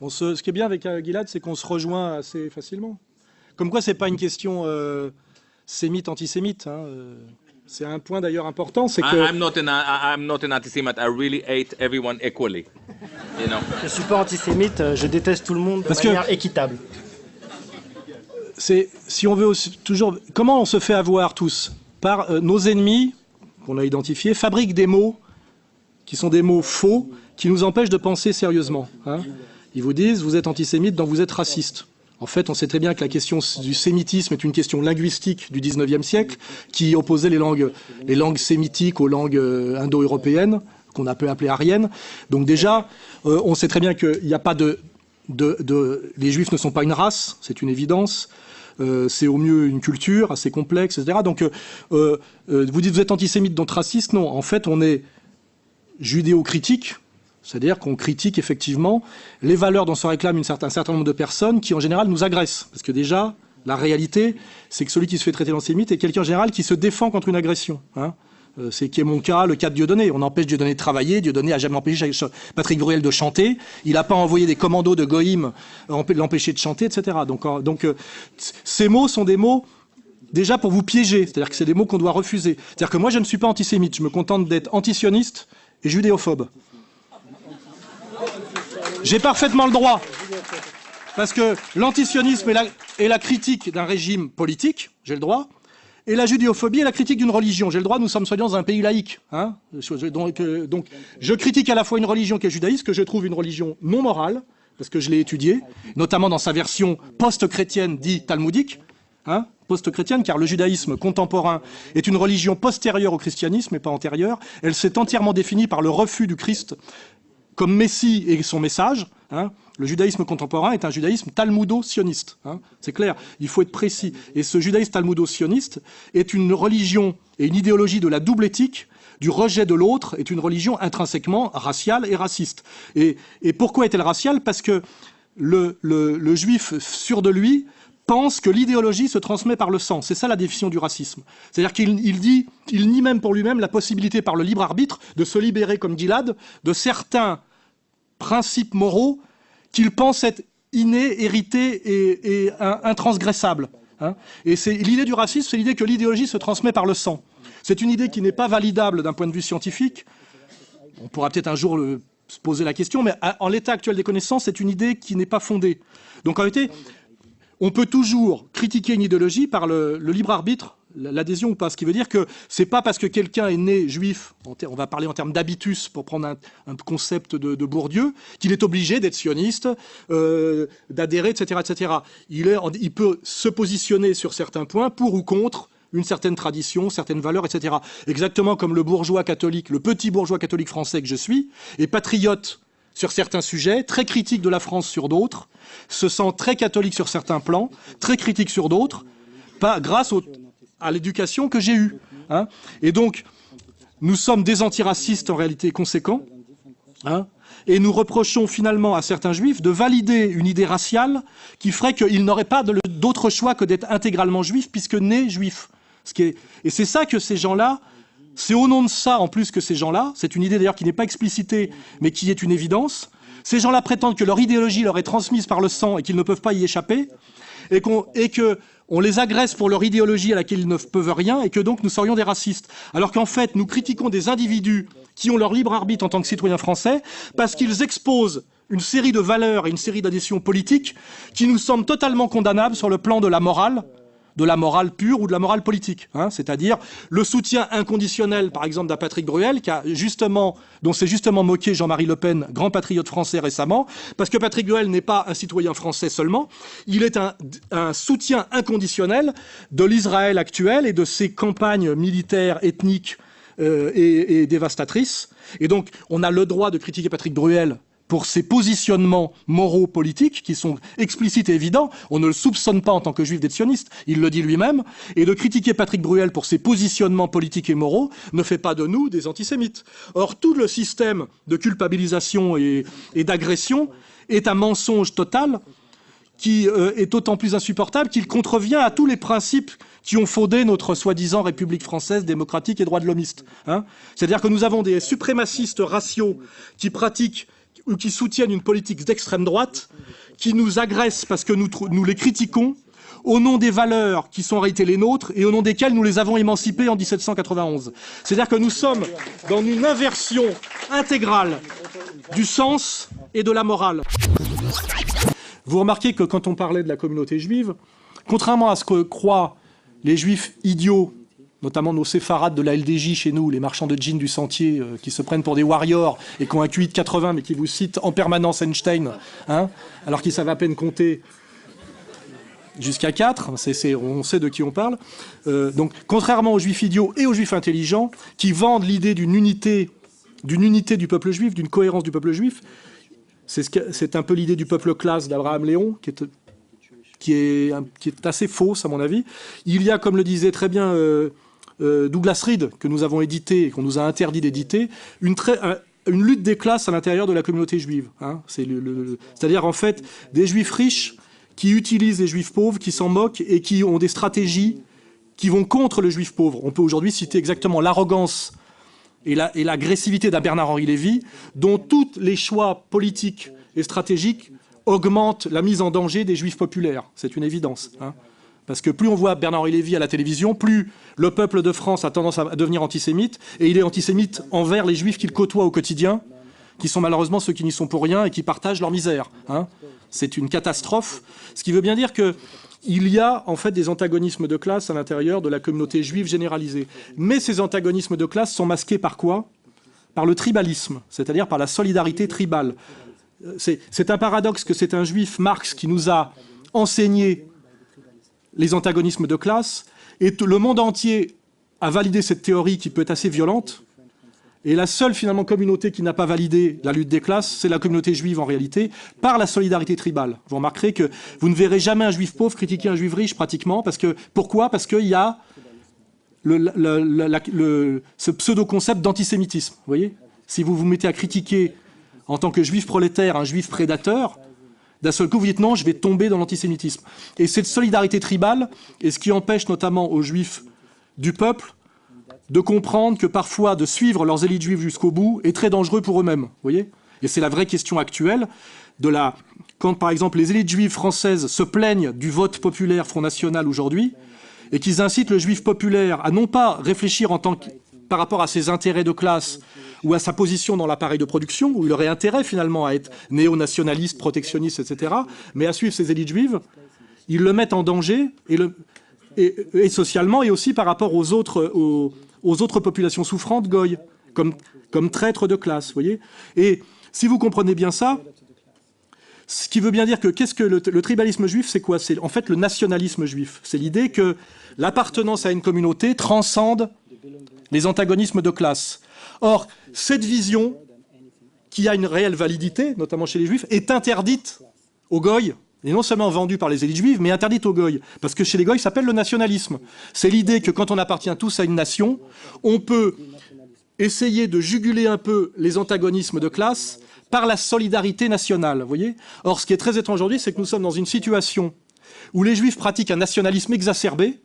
Ce qui est bien avec Gilad, c'est qu'on se rejoint assez facilement. Comme quoi, c'est pas une question sémite, antisémite. Hein. C'est un point d'ailleurs important, c'est que... I'm not an anti-Semite. I really hate everyone equally. You know. Je suis pas antisémite, je déteste tout le monde de manière équitable. Si on veut aussi, toujours... Comment on se fait avoir tous? Par nos ennemis, qu'on a identifiés, fabriquent des mots qui sont des mots faux, qui nous empêchent de penser sérieusement. Hein. Ils vous disent, vous êtes antisémite, donc vous êtes raciste. En fait, on sait très bien que la question du sémitisme est une question linguistique du 19e siècle, qui opposait les langues sémitiques aux langues indo-européennes, qu'on a pu appeler aryennes. Donc déjà, on sait très bien qu'il n'y a pas les Juifs ne sont pas une race, c'est une évidence. C'est au mieux une culture assez complexe, etc. Donc, vous dites vous êtes antisémite, donc raciste. Non, en fait, on est judéo-critique, c'est-à-dire qu'on critique effectivement les valeurs dont se réclament un certain nombre de personnes qui, en général, nous agressent. Parce que déjà, la réalité, c'est que celui qui se fait traiter d'antisémite est quelqu'un, en général, qui se défend contre une agression. Hein. C'est qui est mon cas, le cas de Dieudonné. On empêche Dieudonné de travailler. Dieudonné n'a jamais empêché Patrick Bruel de chanter. Il n'a pas envoyé des commandos de Goïm l'empêcher de chanter, etc. Donc ces mots sont des mots déjà pour vous piéger. C'est-à-dire que c'est des mots qu'on doit refuser. C'est-à-dire que moi, je ne suis pas antisémite. Je me contente d'être antisioniste et judéophobe. J'ai parfaitement le droit. Parce que l'antisionisme est la critique d'un régime politique. J'ai le droit. Et la judéophobie est la critique d'une religion. J'ai le droit, nous sommes soi-disant dans un pays laïque. Hein. Donc, je critique à la fois une religion qui est judaïste, que je trouve une religion non morale, parce que je l'ai étudiée, notamment dans sa version post-chrétienne dite talmudique, hein, post-chrétienne, car le judaïsme contemporain est une religion postérieure au christianisme et pas antérieure. Elle s'est entièrement définie par le refus du Christ comme Messie et son message. Hein. Le judaïsme contemporain est un judaïsme talmudo-sioniste. Hein. C'est clair, il faut être précis. Et ce judaïsme talmudo-sioniste est une religion et une idéologie de la double éthique, du rejet de l'autre, est une religion intrinsèquement raciale et raciste. Et pourquoi est-elle raciale? Parce que le juif sûr de lui pense que l'idéologie se transmet par le sang. C'est ça la définition du racisme. C'est-à-dire qu'il nie même pour lui-même la possibilité par le libre arbitre de se libérer, comme Gilad, de certains principes moraux qu'il pense être innés, hérités et intransgressables. Hein. Et l'idée du racisme, c'est l'idée que l'idéologie se transmet par le sang. C'est une idée qui n'est pas validable d'un point de vue scientifique. On pourra peut-être un jour se poser la question, mais en l'état actuel des connaissances, c'est une idée qui n'est pas fondée. Donc en réalité, on peut toujours critiquer une idéologie par le libre arbitre, l'adhésion ou pas. Ce qui veut dire que c'est pas parce que quelqu'un est né juif, on va parler en termes d'habitus pour prendre un concept de Bourdieu, qu'il est obligé d'être sioniste, d'adhérer, etc., etc. Il peut se positionner sur certains points pour ou contre une certaine tradition, certaines valeurs, etc. Exactement comme le bourgeois catholique, le petit bourgeois catholique français que je suis, est patriote sur certains sujets, très critique de la France sur d'autres, se sent très catholique sur certains plans, très critique sur d'autres, grâce à l'éducation que j'ai eue. Hein. Et donc, nous sommes des antiracistes en réalité conséquents, hein, et nous reprochons finalement à certains juifs de valider une idée raciale qui ferait qu'ils n'auraient pas d'autre choix que d'être intégralement juifs, puisque nés juifs. Et c'est ça que ces gens-là... C'est au nom de ça, en plus, que ces gens-là, c'est une idée d'ailleurs qui n'est pas explicitée, mais qui est une évidence, ces gens-là prétendent que leur idéologie leur est transmise par le sang et qu'ils ne peuvent pas y échapper, et qu'on les agresse pour leur idéologie à laquelle ils ne peuvent rien, et que donc nous serions des racistes. Alors qu'en fait, nous critiquons des individus qui ont leur libre arbitre en tant que citoyens français, parce qu'ils exposent une série de valeurs et une série d'adhésions politiques qui nous semblent totalement condamnables sur le plan de la morale pure ou de la morale politique, hein, c'est-à-dire le soutien inconditionnel, par exemple, d'un Patrick Bruel, dont s'est justement moqué Jean-Marie Le Pen, grand patriote français récemment, parce que Patrick Bruel n'est pas un citoyen français seulement, il est un soutien inconditionnel de l'Israël actuel et de ses campagnes militaires, ethniques et dévastatrices. Et donc, on a le droit de critiquer Patrick Bruel pour ses positionnements moraux politiques qui sont explicites et évidents. On ne le soupçonne pas en tant que juif d'être sioniste, il le dit lui-même. Et de critiquer Patrick Bruel pour ses positionnements politiques et moraux ne fait pas de nous des antisémites. Or, tout le système de culpabilisation et d'agression est un mensonge total qui est d'autant plus insupportable qu'il contrevient à tous les principes qui ont fondé notre soi-disant République française démocratique et droit de l'homiste. Hein. C'est-à-dire que nous avons des suprémacistes raciaux qui pratiquent ou qui soutiennent une politique d'extrême droite qui nous agresse parce que nous les critiquons au nom des valeurs qui sont en réalité les nôtres et au nom desquelles nous les avons émancipés en 1791. C'est-à-dire que nous sommes dans une inversion intégrale du sens et de la morale. Vous remarquez que quand on parlait de la communauté juive, contrairement à ce que croient les juifs idiots, notamment nos séfarades de la LDJ chez nous, les marchands de jeans du sentier qui se prennent pour des warriors et qui ont un QI de 80 mais qui vous citent en permanence Einstein, hein, alors qu'ils savent à peine compter jusqu'à 4, on sait de qui on parle. Donc, contrairement aux juifs idiots et aux juifs intelligents, qui vendent l'idée d'une unité du peuple juif, d'une cohérence du peuple juif, c'est un peu l'idée du peuple classe d'Abraham Léon, qui est assez fausse, à mon avis. Il y a, comme le disait très bien Douglas Reed, que nous avons édité et qu'on nous a interdit d'éditer, une lutte des classes à l'intérieur de la communauté juive. Hein. C'est-à-dire, en fait, des juifs riches qui utilisent les juifs pauvres, qui s'en moquent et qui ont des stratégies qui vont contre le juif pauvre. On peut aujourd'hui citer exactement l'arrogance et l'agressivité d'un Bernard-Henri Lévy, dont tous les choix politiques et stratégiques augmentent la mise en danger des juifs populaires. C'est une évidence. Hein. Parce que plus on voit Bernard-Henri Lévy à la télévision, plus le peuple de France a tendance à devenir antisémite, et il est antisémite envers les juifs qu'il côtoie au quotidien, qui sont malheureusement ceux qui n'y sont pour rien et qui partagent leur misère. Hein. C'est une catastrophe. Ce qui veut bien dire qu'il y a en fait des antagonismes de classe à l'intérieur de la communauté juive généralisée. Mais ces antagonismes de classe sont masqués par quoi? Par le tribalisme, c'est-à-dire par la solidarité tribale. C'est un paradoxe que c'est un juif, Marx, qui nous a enseigné les antagonismes de classe, et le monde entier a validé cette théorie qui peut être assez violente. Et la seule, finalement, communauté qui n'a pas validé la lutte des classes, c'est la communauté juive, en réalité, par la solidarité tribale. Vous remarquerez que vous ne verrez jamais un juif pauvre critiquer un juif riche, pratiquement. Pourquoi? Parce qu'il y a ce pseudo-concept d'antisémitisme. Vous voyez? Si vous vous mettez à critiquer, en tant que juif prolétaire, un juif prédateur, d'un seul coup, vous dites non, je vais tomber dans l'antisémitisme. Et cette solidarité tribale est ce qui empêche notamment aux juifs du peuple de comprendre que parfois de suivre leurs élites juives jusqu'au bout est très dangereux pour eux-mêmes. Vous voyez ? Et c'est la vraie question actuelle quand par exemple les élites juives françaises se plaignent du vote populaire Front National aujourd'hui et qu'ils incitent le juif populaire à non pas réfléchir par rapport à ses intérêts de classe ou à sa position dans l'appareil de production, où il aurait intérêt finalement à être néo-nationaliste, protectionniste, etc., mais à suivre ses élites juives, ils le mettent en danger, et socialement, et aussi par rapport aux autres populations souffrantes, goy, comme traîtres de classe, vous voyez. Et si vous comprenez bien ça, ce qui veut bien dire que qu'est-ce que le tribalisme juif, c'est quoi? C'est en fait le nationalisme juif. C'est l'idée que l'appartenance à une communauté transcende les antagonismes de classe. Or, cette vision, qui a une réelle validité, notamment chez les juifs, est interdite aux goy, et non seulement vendue par les élites juives, mais interdite aux goy. Parce que chez les goy, ça s'appelle le nationalisme. C'est l'idée que quand on appartient tous à une nation, on peut essayer de juguler un peu les antagonismes de classe par la solidarité nationale. Vous voyez ? Or, ce qui est très étrange aujourd'hui, c'est que nous sommes dans une situation où les juifs pratiquent un nationalisme exacerbé,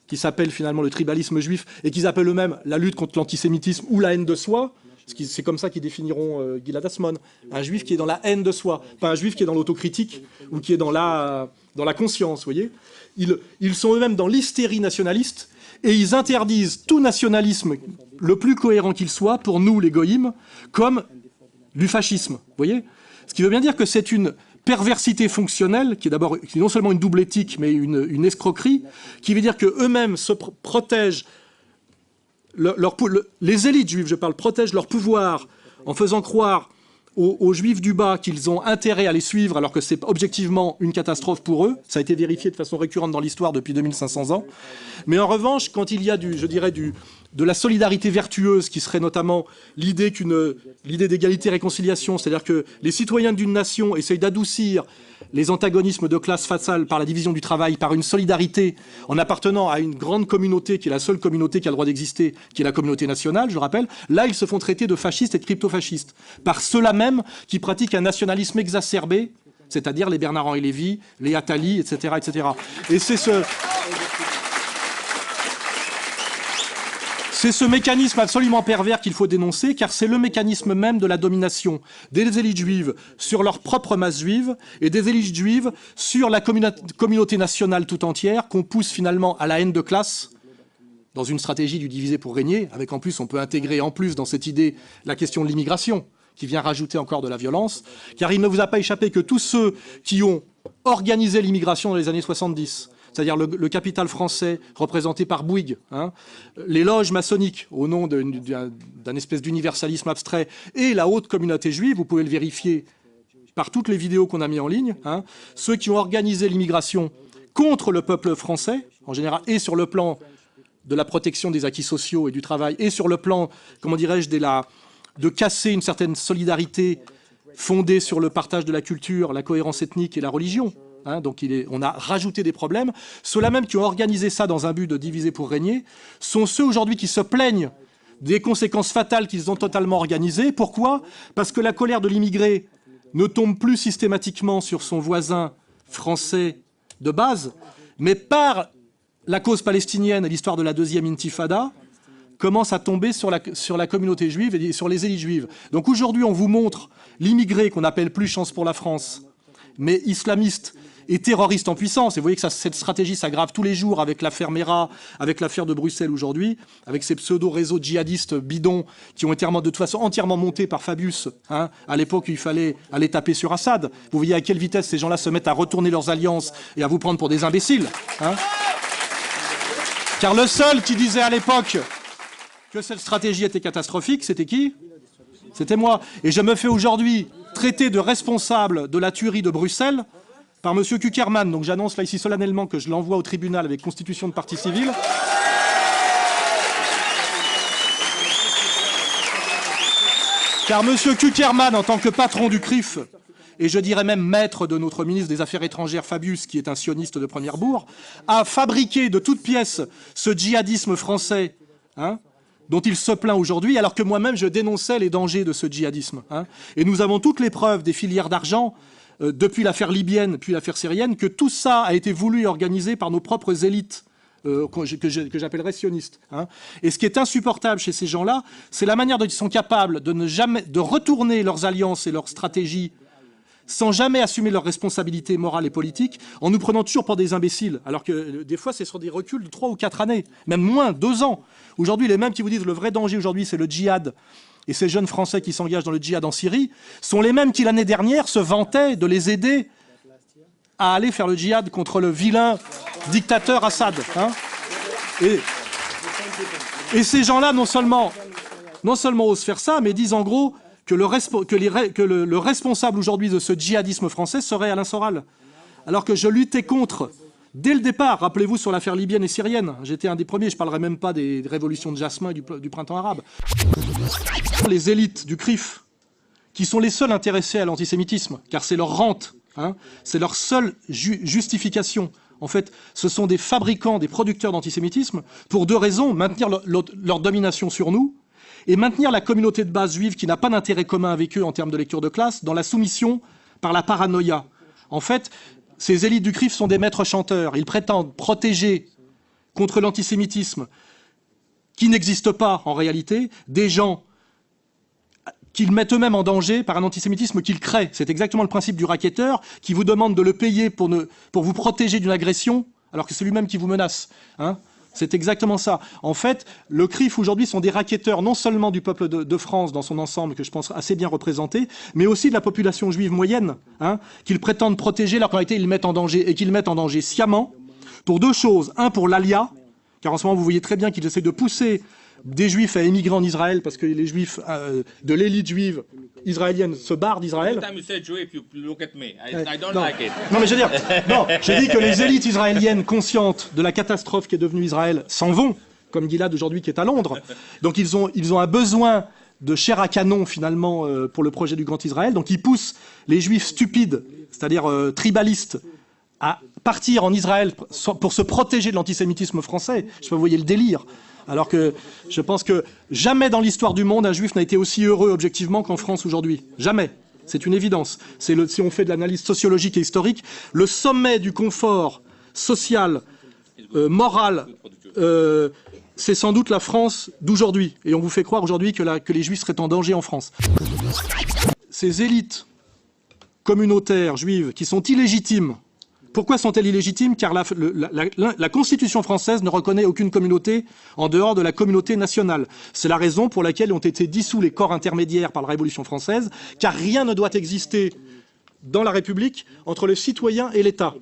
qui s'appelle finalement le tribalisme juif, et qu'ils appellent eux-mêmes la lutte contre l'antisémitisme ou la haine de soi. C'est comme ça qu'ils définiront Gilad Asmon. Un juif qui est dans la haine de soi, pas un juif qui est dans l'autocritique ou qui est dans la conscience, vous voyez. Ils sont eux-mêmes dans l'hystérie nationaliste et ils interdisent tout nationalisme, le plus cohérent qu'il soit, pour nous, les goïms, comme du fascisme, vous voyez. Ce qui veut bien dire que c'est une perversité fonctionnelle, qui est non seulement une double éthique, mais une escroquerie, qui veut dire qu'eux-mêmes se protègent, les élites juives, je parle, protègent leur pouvoir en faisant croire aux juifs du bas qu'ils ont intérêt à les suivre, alors que c'est objectivement une catastrophe pour eux. Ça a été vérifié de façon récurrente dans l'histoire depuis 2500 ans. Mais en revanche, quand il y a de la solidarité vertueuse, qui serait notamment l'idée d'égalité-réconciliation, c'est-à-dire que les citoyens d'une nation essayent d'adoucir les antagonismes de classe fatale par la division du travail, par une solidarité en appartenant à une grande communauté, qui est la seule communauté qui a le droit d'exister, qui est la communauté nationale, je rappelle, là ils se font traiter de fascistes et de crypto-fascistes, par ceux-là même qui pratiquent un nationalisme exacerbé, c'est-à-dire les Bernard-Henri Lévy, les Attali, etc., etc. Et c'est C'est ce mécanisme absolument pervers qu'il faut dénoncer, car c'est le mécanisme même de la domination des élites juives sur leur propre masse juive et des élites juives sur la communauté nationale tout entière, qu'on pousse finalement à la haine de classe, dans une stratégie du diviser pour régner, avec en plus, on peut intégrer en plus dans cette idée la question de l'immigration, qui vient rajouter encore de la violence, car il ne vous a pas échappé que tous ceux qui ont organisé l'immigration dans les années 70, c'est-à-dire le capital français représenté par Bouygues, hein, les loges maçonniques au nom d'un espèce d'universalisme abstrait, et la haute communauté juive, vous pouvez le vérifier par toutes les vidéos qu'on a mis en ligne, hein, ceux qui ont organisé l'immigration contre le peuple français, en général, et sur le plan de la protection des acquis sociaux et du travail, et sur le plan, comment dirais-je, de casser une certaine solidarité fondée sur le partage de la culture, la cohérence ethnique et la religion. Hein, donc on a rajouté des problèmes. Ceux-là même qui ont organisé ça dans un but de diviser pour régner sont ceux aujourd'hui qui se plaignent des conséquences fatales qu'ils ont totalement organisées. Pourquoi? Parce que la colère de l'immigré ne tombe plus systématiquement sur son voisin français de base, mais par la cause palestinienne et l'histoire de la deuxième intifada, commence à tomber sur la communauté juive et sur les élites juives. Donc aujourd'hui, on vous montre l'immigré qu'on n'appelle plus Chance pour la France, mais islamiste et terroriste en puissance. Et vous voyez que cette stratégie s'aggrave tous les jours avec l'affaire Mera, avec l'affaire de Bruxelles aujourd'hui, avec ces pseudo-réseaux djihadistes bidons qui ont été de toute façon entièrement montés par Fabius, hein, à l'époque où il fallait aller taper sur Assad. Vous voyez à quelle vitesse ces gens-là se mettent à retourner leurs alliances et à vous prendre pour des imbéciles. Hein. Car le seul qui disait à l'époque que cette stratégie était catastrophique, c'était qui? C'était moi. Et je me fais aujourd'hui traiter de responsable de la tuerie de Bruxelles par M. Kuckerman. Donc j'annonce là ici solennellement que je l'envoie au tribunal avec constitution de partie civile. Car M. Kuckerman, en tant que patron du CRIF, et je dirais même maître de notre ministre des Affaires étrangères, Fabius, qui est un sioniste de première bourre, a fabriqué de toutes pièces ce djihadisme français, hein, dont il se plaint aujourd'hui, alors que moi-même je dénonçais les dangers de ce djihadisme. Hein. Et nous avons toutes les preuves des filières d'argent, depuis l'affaire libyenne, puis l'affaire syrienne, que tout ça a été voulu et organisé par nos propres élites, que j'appellerais sionistes. Hein. Et ce qui est insupportable chez ces gens-là, c'est la manière dont ils sont capables de retourner leurs alliances et leurs stratégies sans jamais assumer leurs responsabilités morales et politiques, en nous prenant toujours pour des imbéciles, alors que des fois c'est sur des reculs de 3 ou 4 années, même moins, 2 ans. Aujourd'hui, les mêmes qui vous disent le vrai danger aujourd'hui c'est le djihad, et ces jeunes Français qui s'engagent dans le djihad en Syrie, sont les mêmes qui l'année dernière se vantaient de les aider à aller faire le djihad contre le vilain dictateur Assad. Hein. Et ces gens-là, non seulement osent faire ça, mais disent en gros que le responsable aujourd'hui de ce djihadisme français serait Alain Soral. Alors que je luttais contre, dès le départ, rappelez-vous sur l'affaire libyenne et syrienne, j'étais un des premiers, je ne parlerai même pas des révolutions de Jasmin et du printemps arabe. Les élites du CRIF, qui sont les seuls intéressés à l'antisémitisme, car c'est leur rente, hein, c'est leur seule justification. En fait, ce sont des fabricants, des producteurs d'antisémitisme, pour 2 raisons, maintenir leur domination sur nous, et maintenir la communauté de base juive qui n'a pas d'intérêt commun avec eux en termes de lecture de classe dans la soumission par la paranoïa. En fait, ces élites du CRIF sont des maîtres chanteurs. Ils prétendent protéger contre l'antisémitisme qui n'existe pas en réalité des gens qu'ils mettent eux-mêmes en danger par un antisémitisme qu'ils créent. C'est exactement le principe du racketteur qui vous demande de le payer pour vous protéger d'une agression alors que c'est lui-même qui vous menace. Hein. C'est exactement ça. En fait, le CRIF aujourd'hui sont des racketteurs non seulement du peuple de France dans son ensemble, que je pense assez bien représenté, mais aussi de la population juive moyenne, hein, qu'ils prétendent protéger alors qu'en réalité ils mettent en danger, et qu'ils mettent en danger sciemment, pour 2 choses. Un, pour l'ALIA, car en ce moment vous voyez très bien qu'ils essaient de pousser des juifs à émigrer en Israël parce que les juifs de l'élite juive israélienne se barrent d'Israël. Non mais je veux dire, non, je dis que les élites israéliennes conscientes de la catastrophe qui est devenue Israël s'en vont, comme Gilad aujourd'hui qui est à Londres. Donc ils ont un besoin de chair à canon finalement pour le projet du Grand Israël. Donc ils poussent les juifs stupides, c'est-à-dire tribalistes, à partir en Israël pour se protéger de l'antisémitisme français. Je sais pas, vous voyez le délire. Alors que je pense que jamais dans l'histoire du monde, un juif n'a été aussi heureux objectivement qu'en France aujourd'hui. Jamais. C'est une évidence. Si on fait de l'analyse sociologique et historique, le sommet du confort social, moral, c'est sans doute la France d'aujourd'hui. Et on vous fait croire aujourd'hui que les Juifs seraient en danger en France. Ces élites communautaires juives qui sont illégitimes. Pourquoi sont-elles illégitimes? Car la Constitution française ne reconnaît aucune communauté en dehors de la communauté nationale. C'est la raison pour laquelle ont été dissous les corps intermédiaires par la Révolution française, car rien ne doit exister dans la République entre le citoyen et l'État.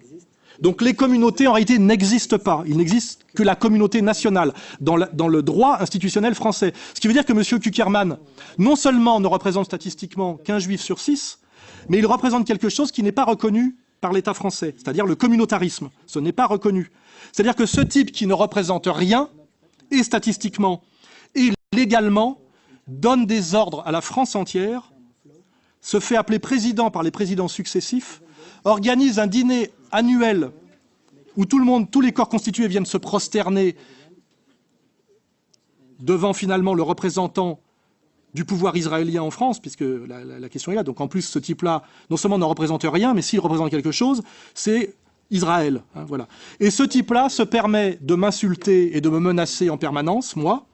Donc les communautés, en réalité, n'existent pas. Il n'existe que la communauté nationale dans le droit institutionnel français. Ce qui veut dire que M. Kuckerman, non seulement ne représente statistiquement qu'un juif sur 6, mais il représente quelque chose qui n'est pas reconnu par l'État français, c'est-à-dire le communautarisme. Ce n'est pas reconnu. C'est-à-dire que ce type qui ne représente rien, et statistiquement, et légalement, donne des ordres à la France entière, se fait appeler président par les présidents successifs, organise un dîner annuel où tous les corps constitués viennent se prosterner devant finalement le représentant du pouvoir israélien en France, puisque la question est là. Donc en plus, ce type-là, non seulement ne représente rien, mais s'il représente quelque chose, c'est Israël. Hein, voilà. Et ce type-là se permet de m'insulter et de me menacer en permanence, moi.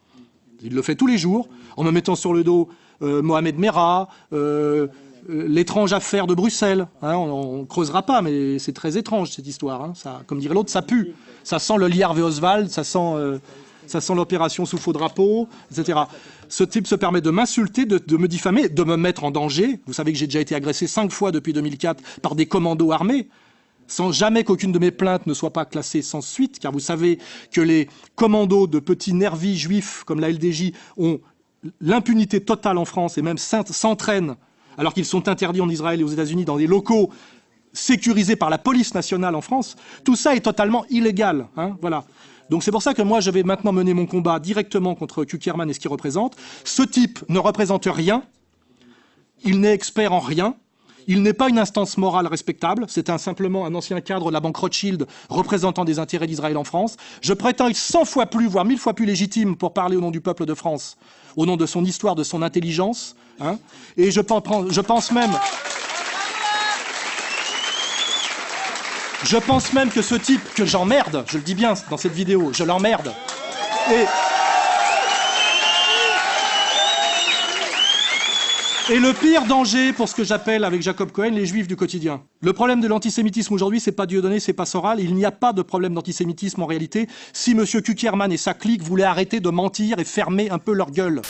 Il le fait tous les jours, en me mettant sur le dos Mohamed Merah, l'étrange affaire de Bruxelles. Hein, on ne creusera pas, mais c'est très étrange cette histoire. Hein, ça, comme dirait l'autre, ça pue. Ça sent le Lee Harvey Oswald, ça sent l'opération sous faux drapeau, etc. Ce type se permet de m'insulter, de me diffamer, de me mettre en danger. Vous savez que j'ai déjà été agressé 5 fois depuis 2004 par des commandos armés, sans jamais qu'aucune de mes plaintes ne soit pas classée sans suite, car vous savez que les commandos de petits nervis juifs comme la LDJ ont l'impunité totale en France et même s'entraînent, alors qu'ils sont interdits en Israël et aux États-Unis dans des locaux sécurisés par la police nationale en France. Tout ça est totalement illégal. Hein, voilà. Donc c'est pour ça que moi je vais maintenant mener mon combat directement contre Kuckerman et ce qu'il représente. Ce type ne représente rien, il n'est expert en rien, il n'est pas une instance morale respectable, c'est simplement un ancien cadre de la banque Rothschild représentant des intérêts d'Israël en France. Je prétends être 100 fois plus, voire 1000 fois plus légitime pour parler au nom du peuple de France, au nom de son histoire, de son intelligence. Hein, et je pense même... Je pense même que ce type, que j'emmerde, je le dis bien dans cette vidéo, je l'emmerde. Et le pire danger pour ce que j'appelle, avec Jacob Cohen, les juifs du quotidien. Le problème de l'antisémitisme aujourd'hui, c'est pas Dieudonné, c'est pas Soral. Il n'y a pas de problème d'antisémitisme en réalité si M. Kuckerman et sa clique voulaient arrêter de mentir et fermer un peu leur gueule.